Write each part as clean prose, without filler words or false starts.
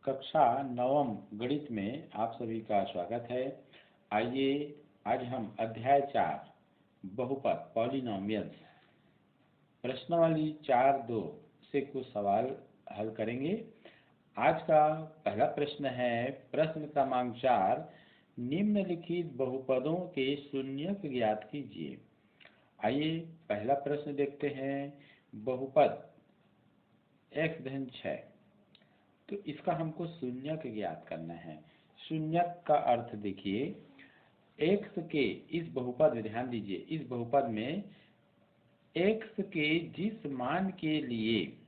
कक्षा नवम गणित में आप सभी का स्वागत है। आइए आज हम अध्याय 4 बहुपद पॉलिनोमियल्स प्रश्नावली 4.2 से कुछ सवाल हल करेंगे। आज का पहला प्रश्न है प्रश्न क्रमांक 4, निम्नलिखित बहुपदों के शून्यक ज्ञात कीजिए। आइए पहला प्रश्न देखते हैं। बहुपद x धन 6, तो इसका हमको शून्यक ज्ञात करना है। शून्यक का अर्थ देखिए, x के इस बहुपद में ध्यान दीजिए, इस बहुपद में x के जिस मान के लिए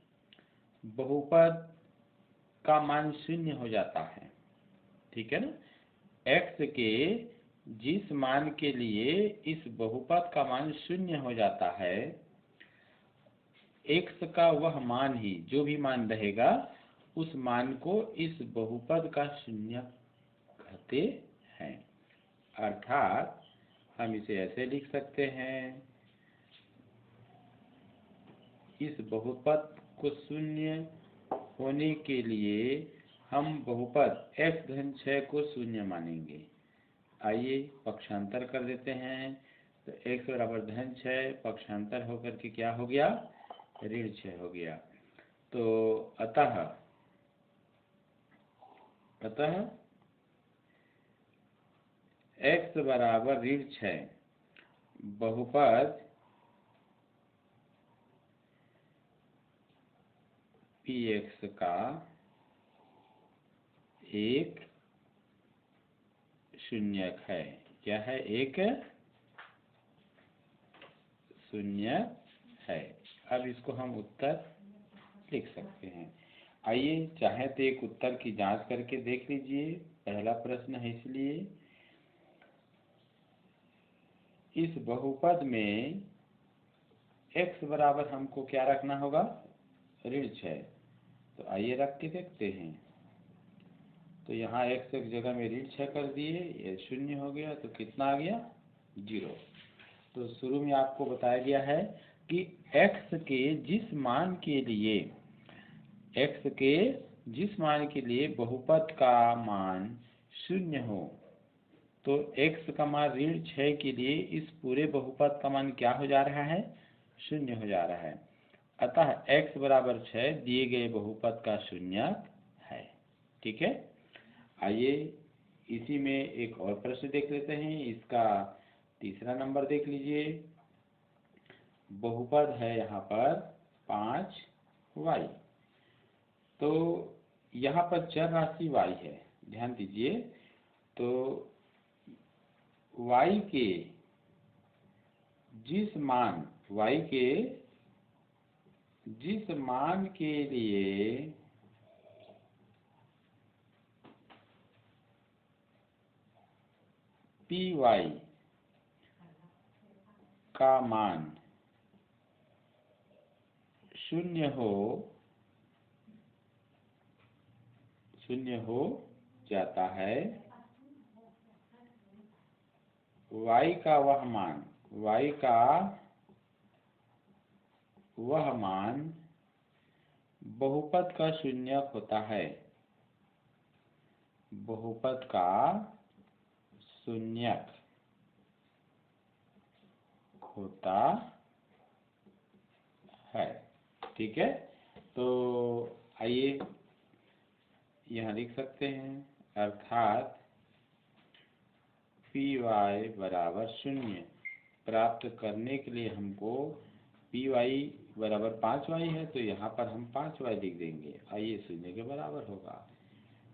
बहुपद का मान शून्य हो जाता है, ठीक है ना, x के जिस मान के लिए इस बहुपद का मान शून्य हो जाता है, x का वह मान ही जो भी मान रहेगा उस मान को इस बहुपद का शून्यक कहते हैं। अर्थात हम इसे ऐसे लिख सकते हैं, इस बहुपद को शून्य होने के लिए हम बहुपद x धन 6 को शून्य मानेंगे। आइए पक्षांतर कर देते हैं। तो x बराबर धन 6 पक्षांतर होकर के क्या हो गया, ऋण 6 हो गया। तो अतः x बराबर ऋण 6 बहुपद px का एक शून्यक है। क्या है? एक शून्यक है। अब इसको हम उत्तर लिख सकते हैं। आइए चाहे तो एक उत्तर की जांच करके देख लीजिए। पहला प्रश्न है, इसलिए इस बहुपद में x बराबर हमको क्या रखना होगा, ऋण 6। तो आइए रख के देखते हैं। तो यहाँ x एक जगह में ऋण 6 कर दिए, ये शून्य हो गया, तो कितना आ गया, 0। तो शुरू में आपको बताया गया है कि x के जिस मान के लिए बहुपद का मान शून्य हो, तो x का मान ऋण 6 के लिए इस पूरे बहुपद का मान क्या हो जा रहा है, शून्य हो जा रहा है। अतः x बराबर 6 दिए गए बहुपद का शून्यक है। ठीक है। आइए इसी में एक और प्रश्न देख लेते हैं। इसका तीसरा नंबर देख लीजिए। बहुपद है यहाँ पर 5y। तो यहाँ पर चर राशि y है, ध्यान दीजिए। तो y के जिस मान के लिए py का मान शून्य हो जाता है, y का वह मान बहुपद का शून्यक होता है, बहुपद का शून्यक होता है। ठीक है। तो आइए यहाँ लिख सकते हैं, अर्थात py बराबर 0 प्राप्त करने के लिए हमको py बराबर 5y है, तो यहाँ पर हम 5y लिख देंगे। आइए 0 के बराबर होगा,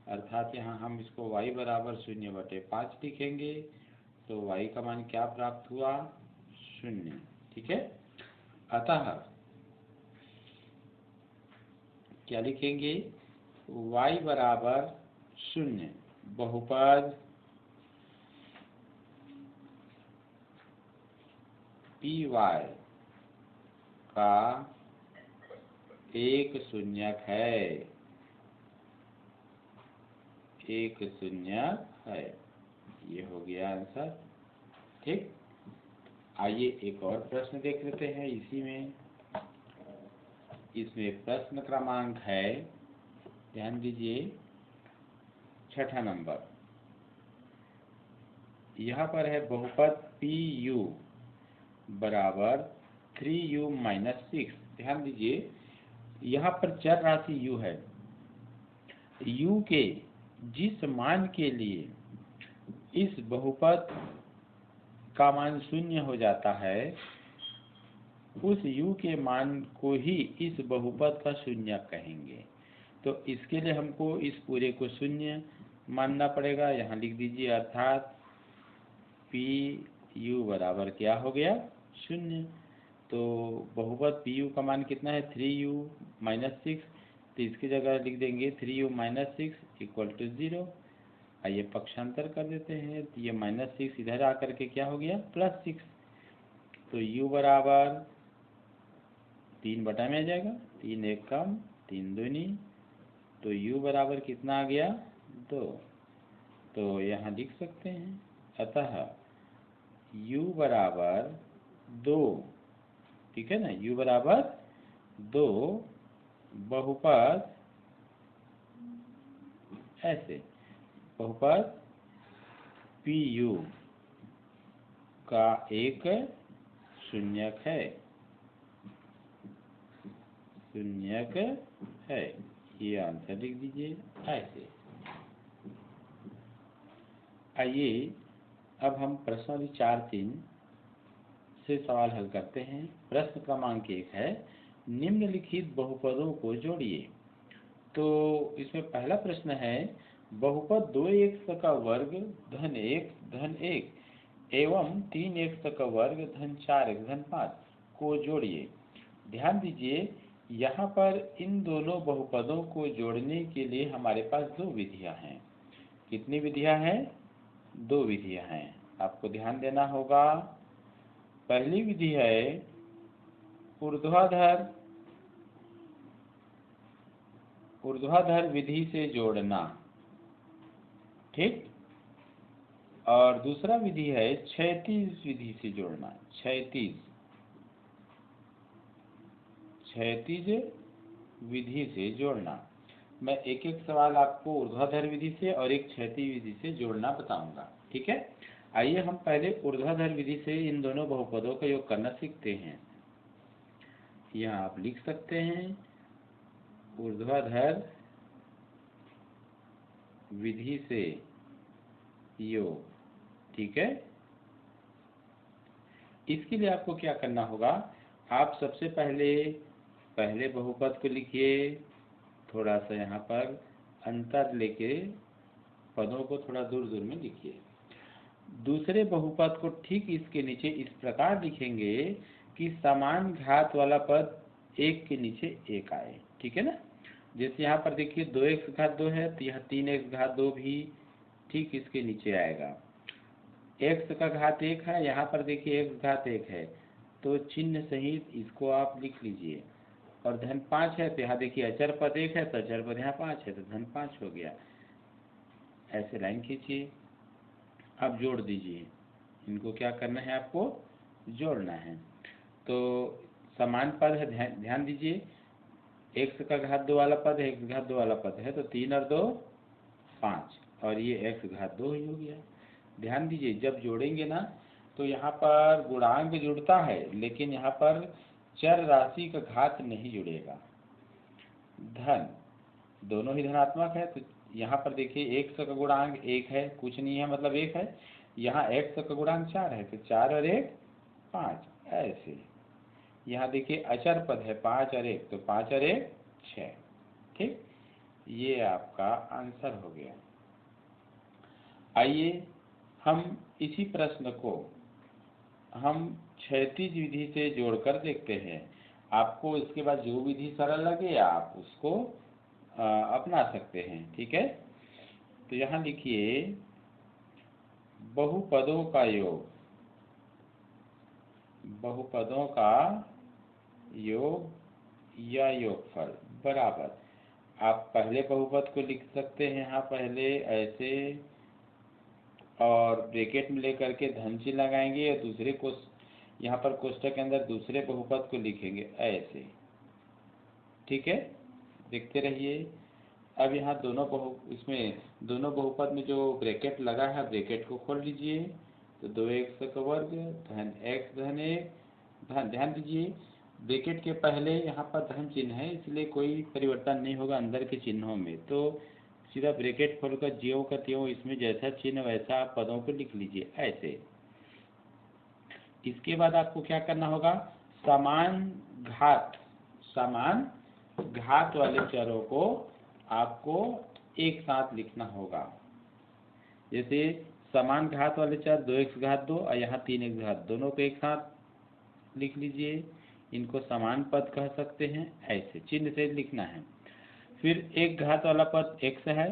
अर्थात यहाँ हम इसको y बराबर 0/5 लिखेंगे। तो y का मान क्या प्राप्त हुआ, 0। ठीक है। अतः क्या लिखेंगे, y बराबर 0 बहुपद py का एक शून्यक है, ये हो गया आंसर। ठीक। आइए एक और प्रश्न देख लेते हैं। इसमें प्रश्न क्रमांक है, ध्यान दीजिए, छठा नंबर, यहाँ पर है बहुपद PU बराबर 3U माइनस 6। ध्यान दीजिए, यहाँ पर चर राशि U है। U के जिस मान के लिए इस बहुपद का मान शून्य हो जाता है, उस U के मान को ही इस बहुपद का शून्य कहेंगे। तो इसके लिए हमको इस पूरे को शून्य मानना पड़ेगा। यहाँ लिख दीजिए, अर्थात PU बराबर क्या हो गया, शून्य। तो बहुपद PU का मान कितना है, 3U माइनस 6। तो इसकी जगह लिख देंगे 3U माइनस 6 इक्वल टू 0। आइए पक्षांतर कर देते हैं, तो ये माइनस 6 इधर आकर के क्या हो गया, प्लस 6। तो U बराबर 3 बटा में आ जाएगा, 3 एक कम 3 दूनी, तो U बराबर कितना आ गया, 2। तो यहाँ लिख सकते हैं, अतः U बराबर 2, ठीक है ना, U बराबर 2 बहुपद ऐसे, बहुपद PU का एक शून्यक है, शून्यक है। ये आंसर लिख दीजिए ऐसे। आइए अब हम प्रश्न 4-3 से सवाल हल करते हैं। प्रश्न क्रमांक 1 है, निम्नलिखित बहुपदों को जोड़िए। तो इसमें पहला प्रश्न है, बहुपद 2x का वर्ग धन 1 धन 1 एवं 3x का वर्ग धन 4x धन 5 को जोड़िए। ध्यान दीजिए, यहाँ पर इन दोनों बहुपदों को जोड़ने के लिए हमारे पास दो विधियां हैं। कितनी विधियां हैं, दो विधियां हैं, आपको ध्यान देना होगा। पहली विधि है ऊर्ध्वाधर विधि से जोड़ना, ठीक। और दूसरा विधि है क्षैतिज विधि से जोड़ना, क्षैतिज विधि से जोड़ना। मैं एक एक सवाल आपको ऊर्ध्वाधर विधि से और एक क्षैतिज विधि से जोड़ना बताऊंगा, ठीक है। आइए हम पहले ऊर्ध्वाधर विधि से इन दोनों बहुपदों का योग करना सीखते हैं। यहाँ आप लिख सकते हैं, ऊर्ध्वाधर विधि से योग, ठीक है। इसके लिए आपको क्या करना होगा, आप सबसे पहले बहुपद को लिखिए, थोड़ा सा यहाँ पर अंतर लेके पदों को थोड़ा दूर दूर में लिखिए। दूसरे बहुपद को ठीक इसके नीचे इस प्रकार लिखेंगे कि समान घात वाला पद एक के नीचे एक आए, ठीक है ना। जैसे यहाँ पर देखिए 2x घात 2 है, तो यहाँ 3x घात 2 भी ठीक इसके नीचे आएगा। x का घात 1 है, यहाँ पर देखिए x घात 1 है, तो चिन्ह सहित इसको आप लिख लीजिए। और धन 5 है, तो यहाँ देखिए अचर पद 1 है, तो अचर पद यहाँ 5 है, तो धन 5 हो गया। ऐसे लाइन खींचिए, अब जोड़ दीजिए। इनको क्या करना है, आपको जोड़ना है। तो समान पद है, ध्यान दीजिए, x का घात 2 वाला पद है, x घात 2 वाला पद है, तो 3 और 2 5, और ये x घात 2 ही हो गया। ध्यान दीजिए, जब जोड़ेंगे ना तो यहाँ पर गुणांक जुड़ता है, लेकिन यहाँ पर चर राशि का घात नहीं जुड़ेगा। धन दोनों ही धनात्मक है, तो यहाँ पर देखिए x का गुणांक 1 है, कुछ नहीं है मतलब 1 है। यहाँ x का गुणांक 4 है, तो 4 और 1 5, ऐसे। यहाँ देखिए अचर पद है 5 और 1, तो 5 और 1 6, ठीक। ये आपका आंसर हो गया। आइए हम इसी प्रश्न को हम क्षैतिज विधि से जोड़कर देखते हैं। आपको इसके बाद जो विधि सरल लगे आप उसको अपना सकते हैं, ठीक है। तो यहाँ लिखिए, बहुपदों का योग, बहुपदों का योग या योगफल बराबर, आप पहले बहुपद को लिख सकते हैं यहाँ पहले ऐसे, और ब्रैकेट में लेकर के धन चिन्ह लगाएंगे, और दूसरे को यहाँ पर कोष्ठक के अंदर दूसरे बहुपद को लिखेंगे ऐसे, ठीक है। देखते रहिए, अब यहाँ इसमें दोनों बहुपद में जो ब्रैकेट लगा है ब्रैकेट को खोल लीजिए। तो 2x का वर्ग धन x धन 1 धन, ध्यान दीजिए ब्रैकेट के पहले यहाँ पर धन चिन्ह है, इसलिए कोई परिवर्तन नहीं होगा अंदर के चिन्हों में। तो सीधा ब्रैकेट खोलकर ज्यों का त्यों इसमें जैसा चिन्ह वैसा आप पदों को लिख लीजिए ऐसे। इसके बाद आपको क्या करना होगा, समान घात वाले चरों को आपको एक साथ लिखना होगा। जैसे समान घात वाले चर 2x घात 2 और यहाँ 3x घात, दोनों को एक साथ लिख लीजिए। इनको समान पद कह सकते हैं, ऐसे चिन्ह से लिखना है। फिर एक घात वाला पद x है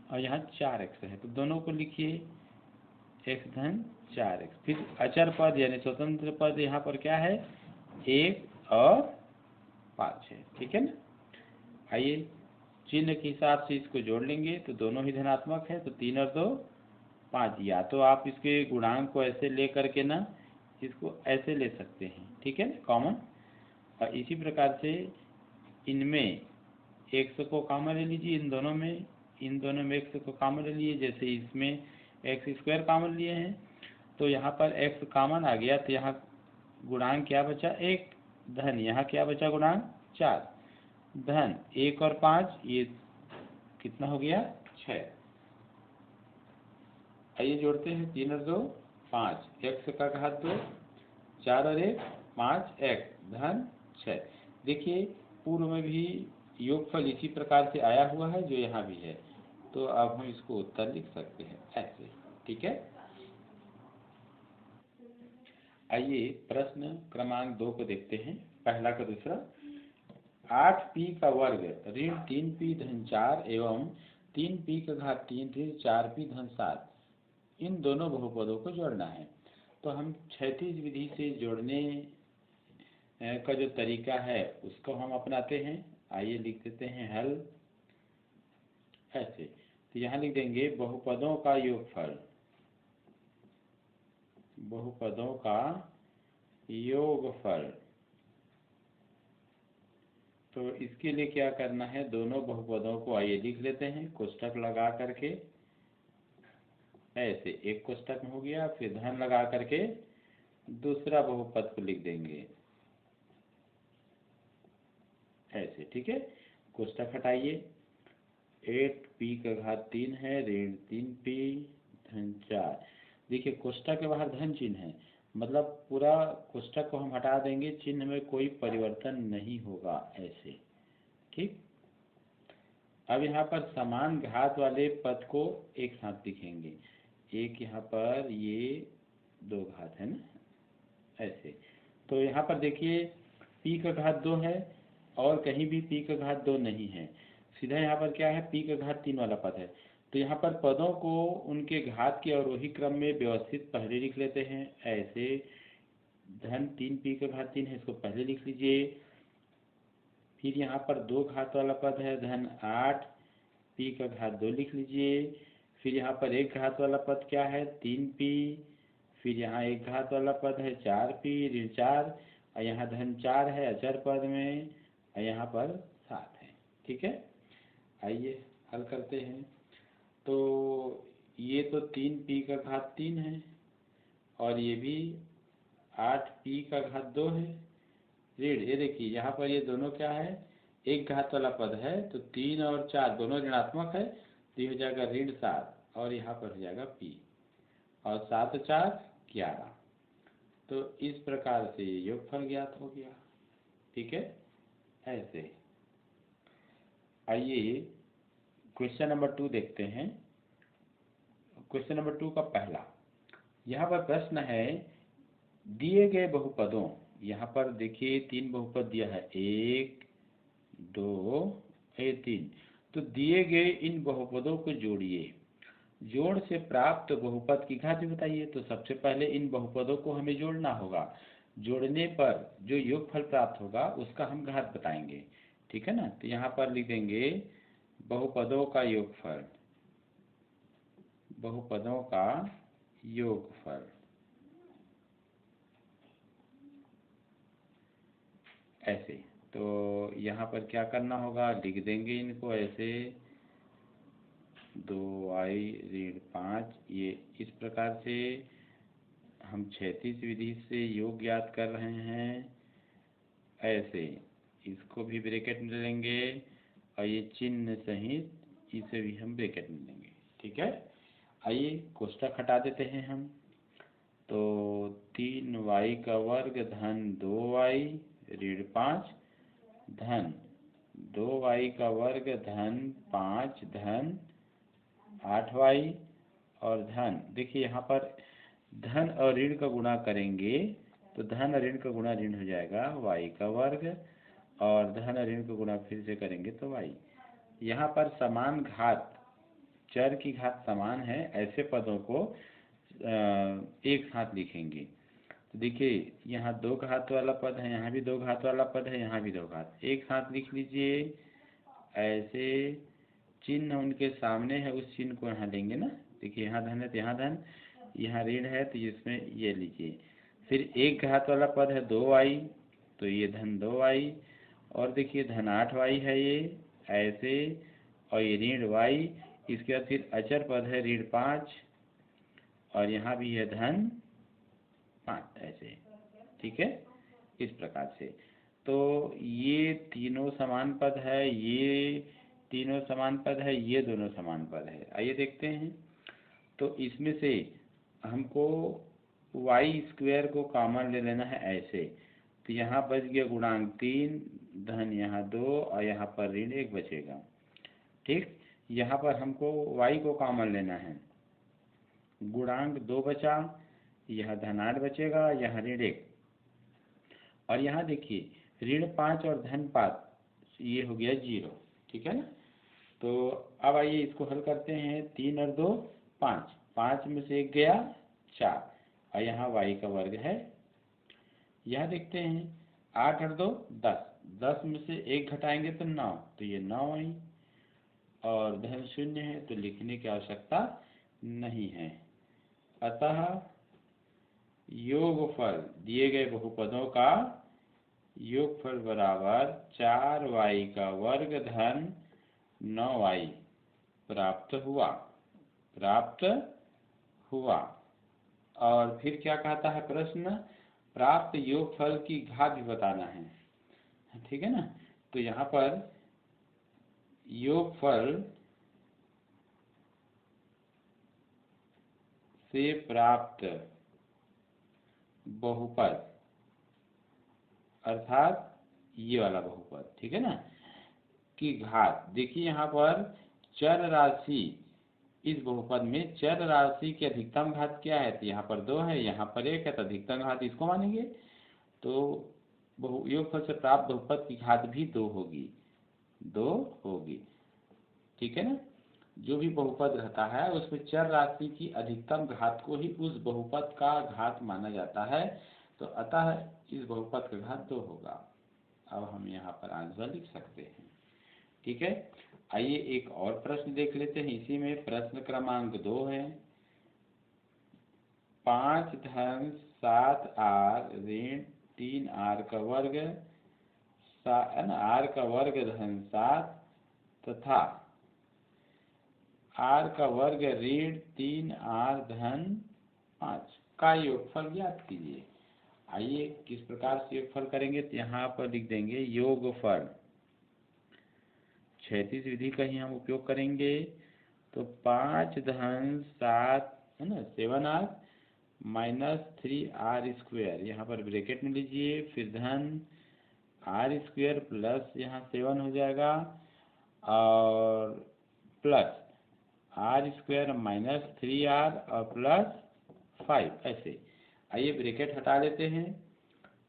और यहाँ 4x है, तो दोनों को लिखिए x धन 4x। फिर अचर पद यानी स्वतंत्र पद यहाँ पर क्या है, 1 और 5 है, ठीक है ना। आइए चिन्ह के हिसाब से इसको जोड़ लेंगे तो दोनों ही धनात्मक है, तो 3 और 2 5। या तो आप इसके गुणांक को ऐसे ले करके ना इसको ऐसे ले सकते हैं, ठीक है ना, कॉमन। और इसी प्रकार से इनमें x को कॉमन ले लीजिए, इन दोनों में x को कॉमन ले लिए। जैसे इसमें x स्क्वायर कॉमन लिए हैं तो यहाँ पर x कॉमन आ गया, तो यहाँ गुणांक क्या बचा 1 धन, यहाँ क्या बचा गुणांक 4 धन 1 और 5, ये कितना हो गया 6। आइए जोड़ते हैं 3 और 2 5, x का घात 2 4 और 1 5 x धन 6। देखिए पूर्व में भी योगफल इसी प्रकार से आया हुआ है जो यहाँ भी है, तो अब हम इसको उत्तर लिख सकते हैं ऐसे, ठीक है। आइए प्रश्न क्रमांक 2 को देखते हैं, पहला का दूसरा। 8p का वर्ग ऋण 3p धन 4 एवं 3p का घात 3 ऋण 4p धन 7, इन दोनों बहुपदों को जोड़ना है। तो हम क्षैतिज विधि से जोड़ने का जो तरीका है उसको हम अपनाते हैं। आइए लिख देते हैं हल ऐसे। तो यहाँ लिख देंगे बहुपदों का योगफल, बहुपदों का योगफल। तो इसके लिए क्या करना है, दोनों बहुपदों को आइए लिख लेते हैं कोष्ठक लगा करके ऐसे। एक कोष्ठक में हो गया, फिर धन लगा करके दूसरा बहुपद को लिख देंगे ऐसे, ठीक है। कोष्ठक हटाइए, 8p का घात 3 है ऋण 3p धन 4। देखिए कोष्ठक के बाहर धन चिन्ह है, मतलब पूरा कोष्ठक को हम हटा देंगे, चिन्ह में कोई परिवर्तन नहीं होगा ऐसे, ठीक। अब यहाँ पर समान घात वाले पद को एक साथ लिखेंगे, एक यहाँ पर ये 2 घात है ना ऐसे। तो यहाँ पर देखिए p का घात 2 है और कहीं भी p का घात 2 नहीं है, सीधा यहाँ पर क्या है p का घात 3 वाला पद है। तो यहाँ पर पदों को उनके घात के अवरोही क्रम में व्यवस्थित पहले लिख लेते हैं ऐसे। धन 3p का घात 3 है, इसको पहले लिख लीजिए। फिर यहाँ पर 2 घात वाला पद है धन 8p का घात 2 लिख लीजिए। फिर यहाँ पर एक घात वाला पद क्या है 3p, फिर यहाँ एक घात वाला पद है 4p ऋण 4, और यहाँ धन 4 है अचर पद में, और यहाँ पर 7 है, ठीक है। आइए हल करते हैं। तो ये तो 3p का घात 3 है और ये भी 8p का घात 2 है ऋण, ये देखिए यहाँ पर ये दोनों क्या है एक घात वाला पद है, तो 3 और 4 दोनों ऋणात्मक है, तो ये हो जाएगा ऋण 7 और यहाँ पर हो जाएगा p, और 7 और 4 11। तो इस प्रकार से योगफल ज्ञात हो गया, ठीक है ऐसे। आइए क्वेश्चन नंबर 2 देखते हैं। क्वेश्चन नंबर 2 का पहला, यहाँ पर प्रश्न है दिए गए बहुपदों, यहाँ पर देखिए 3 बहुपद दिया है 1 2 3, तो दिए गए इन बहुपदों को जोड़िए, जोड़ से प्राप्त बहुपद की घात भी बताइए। तो सबसे पहले इन बहुपदों को हमें जोड़ना होगा, जोड़ने पर जो योगफल प्राप्त होगा उसका हम घात बताएंगे, ठीक है ना। तो यहाँ पर लिख देंगे बहुपदों का योगफल, बहुपदों का योगफल ऐसे। तो यहाँ पर क्या करना होगा, लिख देंगे इनको ऐसे 2y ऋण 5। ये इस प्रकार से हम क्षैतिज विधि से योग ज्ञात कर रहे हैं। ऐसे इसको भी ब्रैकेट में लेंगे और ये चिन्ह सहित इसे भी हम ब्रैकेट में लेंगे। ठीक है, आइए कोष्ठक हटा देते हैं हम। तो 3y का वर्ग धन 2y ऋण 5 धन 2y का वर्ग धन 5 धन 8y और धन, देखिए यहाँ पर धन और ऋण का गुणा करेंगे तो धन और ऋण का गुणा ऋण हो जाएगा y का वर्ग, और धन और ऋण का गुणा फिर से करेंगे तो y। यहाँ पर समान घात, चर की घात समान है, ऐसे पदों को एक साथ लिखेंगे। तो देखिए यहाँ 2 घात वाला पद है, यहाँ भी 2 घात वाला पद है, यहाँ भी 2 घात, एक साथ लिख लीजिए। ऐसे चिन्ह उनके सामने है, उस चिन्ह को यहाँ लेंगे ना। देखिए यहाँ धन है तो यहाँ धन, यहाँ ऋण है तो इसमें ये लीजिए। फिर 1 घात वाला पद है 2y, तो ये धन 2y, और देखिए धन 8y है ये ऐसे, और ये ऋण y। इसके बाद फिर अचर पद है ऋण 5, और यहाँ भी है धन 5 ऐसे। ठीक है, इस प्रकार से। तो ये तीनों समान पद है, ये तीनों समान पद है, ये दोनों समान पद है। आइए देखते हैं। तो इसमें से हमको वाई स्क्वायर को कॉमन ले लेना है ऐसे। तो यहाँ बच गया गुणांक 3 धन यहाँ 2 और यहाँ पर ऋण 1 बचेगा। ठीक, यहाँ पर हमको y को कॉमन लेना है, गुणांक 2 बचा, यह धन 8 बचेगा, यहाँ ऋण 1, और यहाँ देखिए ऋण 5 और धन 5, ये हो गया 0। ठीक है ना। तो अब आइए इसको हल करते हैं। 3 और 2 5, 5 में से 1 गया 4, और यहाँ y का वर्ग है। यहाँ देखते हैं 8 और 2 10, 10 में से 1 घटाएंगे तो 9, तो ये 9 आई, और धन 0 है तो लिखने की आवश्यकता नहीं है। अतः योगफल दिए गए बहुपदों का योगफल बराबर 4y का वर्ग धन 9y प्राप्त हुआ। और फिर क्या कहता है प्रश्न, प्राप्त योगफल की घात भी बताना है। ठीक है ना। तो यहाँ पर योगफल से प्राप्त बहुपद अर्थात ये वाला बहुपद, ठीक है ना, की घात। देखिए यहाँ पर चर राशि, इस बहुपद में चर राशि की अधिकतम घात क्या है, तो यहाँ पर 2 है, यहाँ पर 1 है, तो अधिकतम घात इसको मानेंगे। तो योगफल से प्राप्त बहुपद की घात भी 2 होगी। ठीक है ना। जो भी बहुपद रहता है उसमें चर राशि की अधिकतम घात को ही उस बहुपद का घात माना जाता है। तो अतः इस बहुपद का घात 2 होगा। अब हम यहाँ पर आंसर लिख सकते हैं। ठीक है, आइए एक और प्रश्न देख लेते हैं। इसी में प्रश्न क्रमांक 2 है। 5 धन 7r ऋण 3r का वर्ग r का वर्ग धन 7 तथा r का वर्ग ऋण 3r धन 5 का योगफल ज्ञात कीजिए। आइए किस प्रकार से योगफल करेंगे, तो यहाँ पर लिख देंगे योगफल, क्षैतिज विधि का ही हम उपयोग करेंगे। तो 5 धन 7 है ना 7r माइनस 3r स्क्वायर, यहाँ पर ब्रैकेट में लीजिए, फिर धन r स्क्वायर प्लस यहाँ 7 हो जाएगा, और plus r square minus 3r और प्लस 5 ऐसे। आइए ब्रैकेट हटा देते हैं।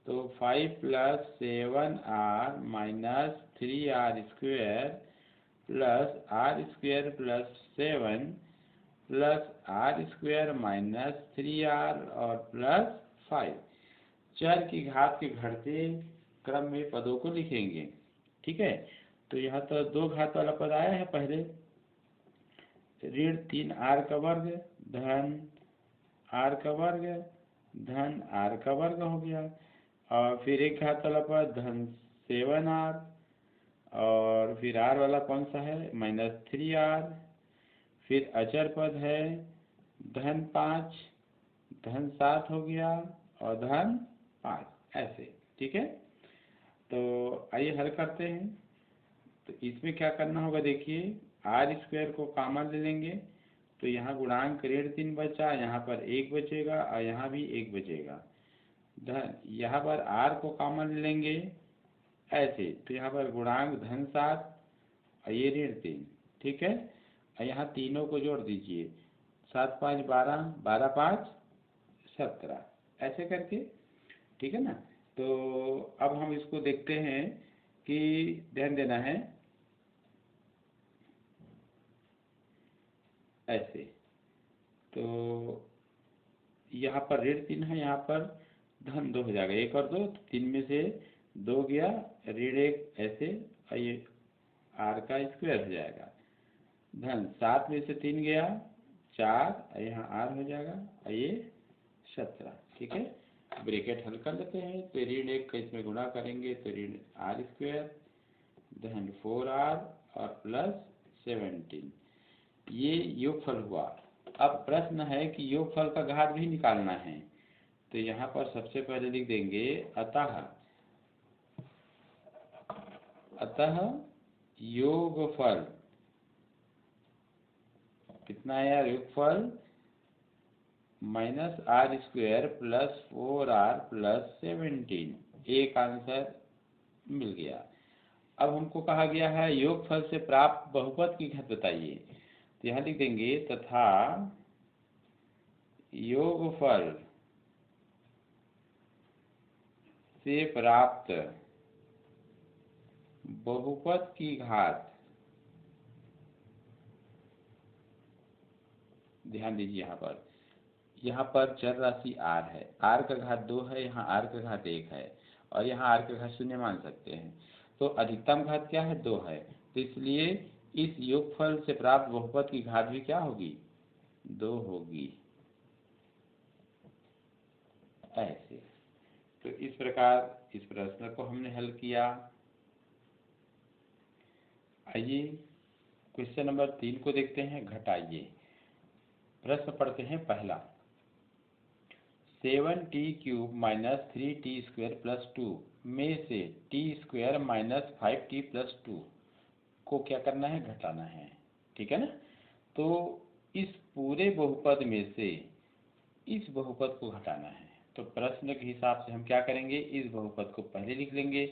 तो 5 plus 7r minus 3r square plus r square plus 7 plus r square minus 3r और प्लस 5। चर की घात के घटते क्रम में पदों को लिखेंगे। ठीक है, तो यहाँ तो 2 घात वाला पद आया है पहले, ऋण 3r का वर्ग धन r का वर्ग धन r का वर्ग हो गया, और फिर 1 घात वाला पद धन 7r, और फिर r वाला कौन सा है, -3r, फिर अचर पद है -5, -7 हो गया और -5, ऐसे। ठीक है, तो आइए हल करते हैं। तो इसमें क्या करना होगा, देखिए r² को कॉमन ले लेंगे, तो यहाँ गुणांक -3 बचा, यहाँ पर 1 बचेगा और यहाँ भी 1 बचेगा। यहाँ पर r को कॉमन ले लेंगे ऐसे, तो यहाँ पर गुणांक -7 और ये -3। ठीक है, और यहाँ तीनों को जोड़ दीजिए, 7 5 12, 12 5 17, ऐसे करके। ठीक है ना, तो अब हम इसको देखते हैं कि ध्यान देना है ऐसे। तो यहाँ पर -3 है, यहाँ पर -2 हो जाएगा, 1 और 2, 3 में से 2 गया, -1 ऐसे, और ये r का स्क्वायर हो जाएगा। -7 में से 3 गया, 4, और यहाँ r हो जाएगा, और ये 17। ठीक है, ब्रैकेट हल कर लेते हैं। तो -1 का इसमें गुणा करेंगे तो r², 4r और +17, ये योगफल हुआ। अब प्रश्न है कि योगफल का घात भी निकालना है, तो यहाँ पर सबसे पहले लिख देंगे अतः योगफल कितना है यार, योगफल -r² + 4r + 17, एक आंसर मिल गया। अब हमको कहा गया है योगफल से प्राप्त बहुपद की घात बताइए, तो यहाँ लिख देंगे तथा योगफल से प्राप्त बहुपद की घात, ध्यान दीजिए यहाँ पर चर राशि r है, r का घात 2 है, यहाँ r का घात 1 है, और यहाँ r का घात 0 मान सकते हैं। तो अधिकतम घात क्या है, 2 है, तो इसलिए इस योगफल से प्राप्त बहुपद की घात भी क्या होगी, 2 होगी, ऐसे। तो इस प्रकार इस प्रश्न को हमने हल किया। आइए क्वेश्चन नंबर 3 को देखते हैं, घटाइए। प्रश्न पढ़ते हैं पहला, 7t³ - 3t² + 2 में से t² - 5t + 2 को क्या करना है, घटाना है। ठीक है ना, तो इस पूरे बहुपद में से इस बहुपद को घटाना है। तो प्रश्न के हिसाब से हम क्या करेंगे, इस बहुपद को पहले लिख लेंगे।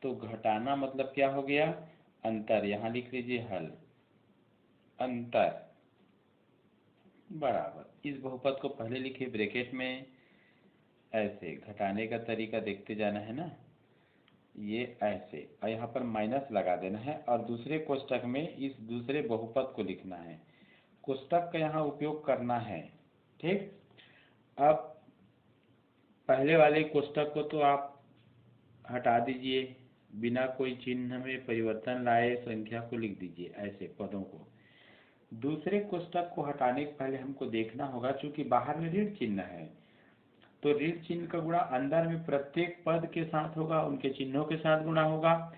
तो घटाना मतलब क्या हो गया, अंतर, यहाँ लिख लीजिए हल, अंतर बराबर, इस बहुपद को पहले लिखिए ब्रैकेट में ऐसे। घटाने का तरीका देखते जाना है ना, ये ऐसे, और यहाँ पर माइनस लगा देना है, और दूसरे कोष्टक में इस दूसरे बहुपद को लिखना है, कोष्टक का यहाँ उपयोग करना है। ठीक, अब पहले वाले कोष्टक को तो आप हटा दीजिए, बिना कोई चिन्ह में परिवर्तन लाए संख्या को लिख दीजिए ऐसे पदों को। दूसरे कोष्टक को हटाने के पहले हमको देखना होगा, चूंकि बाहर में ऋण चिन्ह है, तो ऋण चिन्ह का गुणा अंदर में प्रत्येक पद के साथ होगा, उनके चिन्हों के साथ गुणा होगा।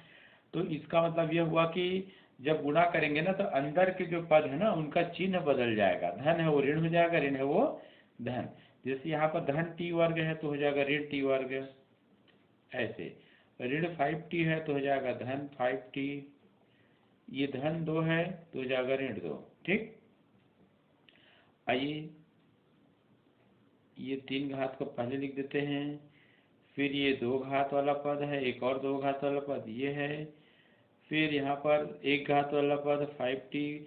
तो इसका मतलब यह हुआ कि जब गुणा करेंगे ना, तो अंदर के जो पद है ना, उनका चिन्ह बदल जाएगा, धन है वो ऋण हो जाएगा, ऋण है वो धन। जैसे यहाँ पर धन t² है तो हो जाएगा ऋण t², ऐसे। ऋण 5t है तो हो जाएगा धन 5t, ये धन 2 है तो हो जाएगा ऋण 2। ठीक, आइए ये 3 घात को पहले लिख देते हैं, फिर ये 2 घात वाला पद है, एक और 2 घात वाला पद ये है, फिर यहाँ पर 1 घात वाला पद 5t।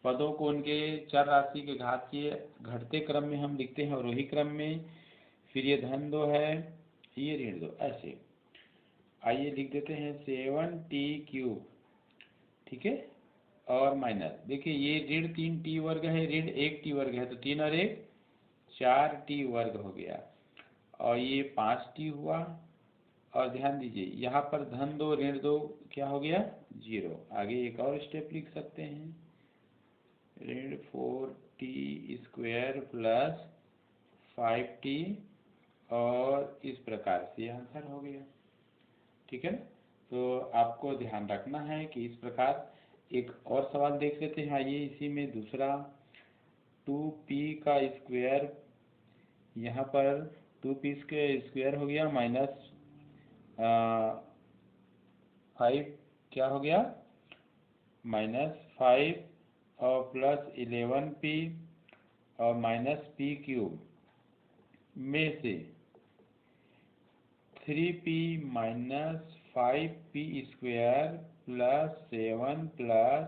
पदों को उनके चर राशि के घात के घटते क्रम में हम लिखते हैं, और वही क्रम में। फिर ये धन 2 है, ये ऋण 2, ऐसे। आइए लिख देते हैं 7t³, ठीक है, और माइनस, देखिए ये ऋण 3t² है, ऋण 1t² है, तो 3 और 1 4t² हो गया, और ये 5t हुआ। और ध्यान दीजिए यहाँ पर धन 2 ऋण 2 क्या हो गया, 0। आगे एक और स्टेप लिख सकते हैं, ऋण 4t² + 5t, और इस प्रकार से आंसर हो गया। ठीक है ना, तो आपको ध्यान रखना है कि इस प्रकार एक और सवाल देख लेते हैं। आइए इसी में दूसरा 2p का स्क्वायर, यहाँ पर 2p का स्क्वायर हो गया माइनस 5 क्या हो गया -5 और प्लस 11p और माइनस p क्यूब में से 3p minus 5p square plus 7 plus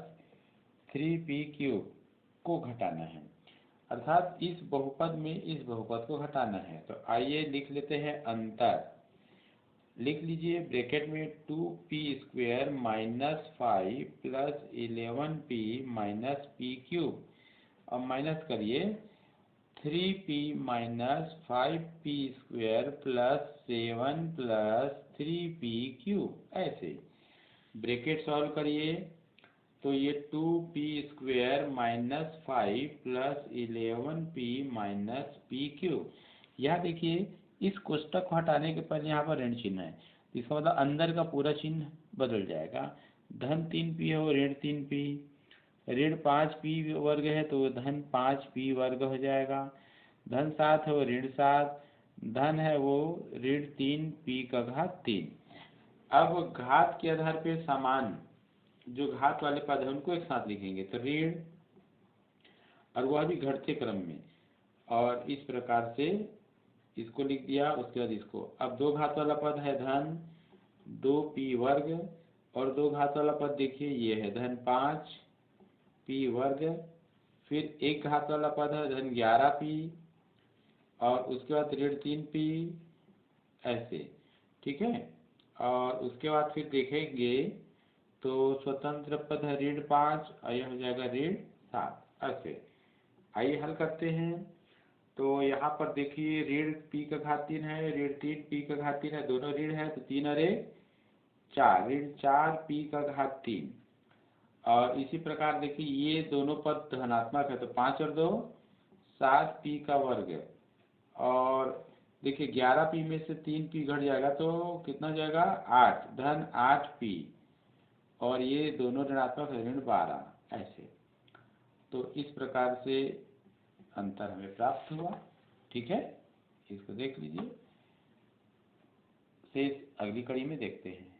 3p cube को घटाना है, अर्थात इस बहुपद में इस बहुपद को घटाना है। तो आइए लिख लेते हैं अंतर। लिख लीजिए ब्रैकेट में 2p square minus 5 plus 11p minus p cube, अब माइनस करिए 3p minus 5p square plus 7 plus 3p cube, ऐसे ब्रैकेट सॉल्व करिए तो ये 2p square minus 5 plus 11p minus p cube. यहाँ देखिए इस कोष्टक को हटाने के पहले यहाँ पर ऋण चिन्ह है, इसका मतलब अंदर का पूरा चिन्ह बदल जाएगा। धन 3p हो ऋण 3p, ऋण 5p वर्ग है तो धन 5p वर्ग हो जाएगा, धन 7 है वो ऋण 7, धन है वो ऋण 3p का घात 3। अब घात के आधार पे समान जो घात वाले पद है उनको एक साथ लिखेंगे, तो ऋण और वह भी घटते क्रम में, और इस प्रकार से इसको लिख दिया। उसके बाद इसको, अब दो घात वाला पद है धन 2p वर्ग, और दो घात वाला पद देखिए ये है धन 5p वर्ग, फिर एक घात वाला पद है धन 11p, और उसके बाद ऋण 3p, ऐसे, ठीक है। और उसके बाद फिर देखेंगे तो स्वतंत्र पद है ऋण 5 और यह हो जाएगा ऋण 7, ऐसे। आइए हल करते हैं। तो यहाँ पर देखिए ऋण p का घात 3 है, ऋण 3p का घात 3 है, दोनों ऋण है तो 3 और 1 4, ऋण 4p का घात 3। और इसी प्रकार देखिए ये दोनों पद धनात्मक है तो 5 और 2 7p का वर्ग, और देखिए 11p में से 3p घट जाएगा तो कितना हो जाएगा 8, धन 8p, और ये दोनों ऋणात्मक है ऋण 12, ऐसे। तो इस प्रकार से अंतर हमें प्राप्त हुआ, ठीक है। इसको देख लीजिए, शेष अगली कड़ी में देखते हैं।